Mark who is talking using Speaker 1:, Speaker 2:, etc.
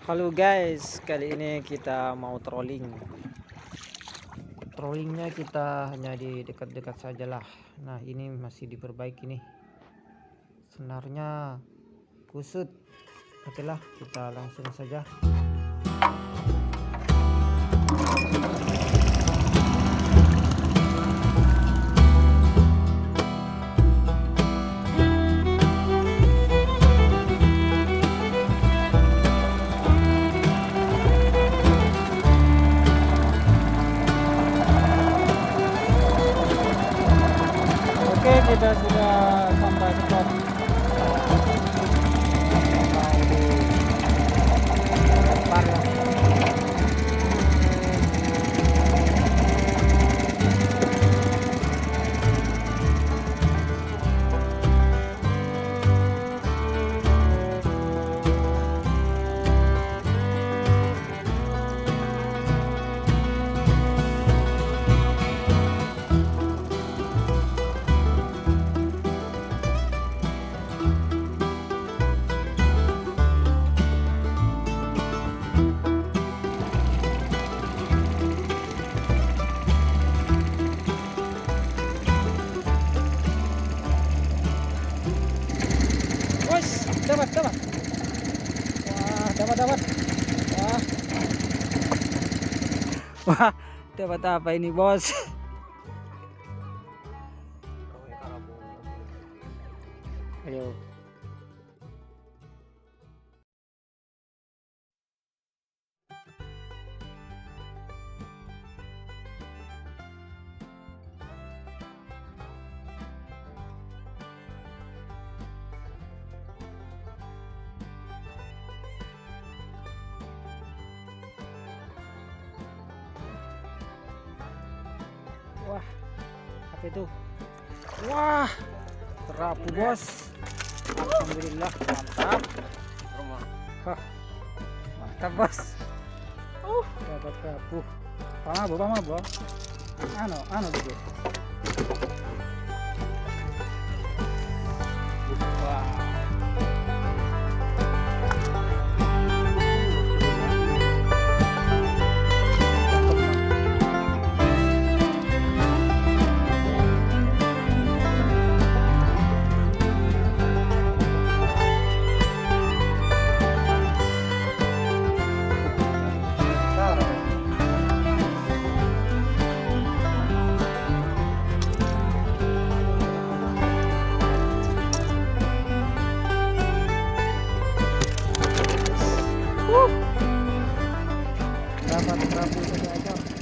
Speaker 1: Halo guys, kali ini kita mau trolling. Trollingnya kita hanya di dekat-dekat sajalah. Nah, ini masih diperbaiki nih. Senarnya kusut. Oke lah, kita langsung saja. Oke, kita sudah sampai spot. Mau dilempar ya. Dapat. Wah, dapat. Wah, dapat apa ini, bos? Ayo. Wah, apa itu? Wah, terapu, bos. Alhamdulillah, mantap. Hah, mantap, bos. Dapat terapu. Pama bo. Ano gitu. Wah. Dapat terapu saja.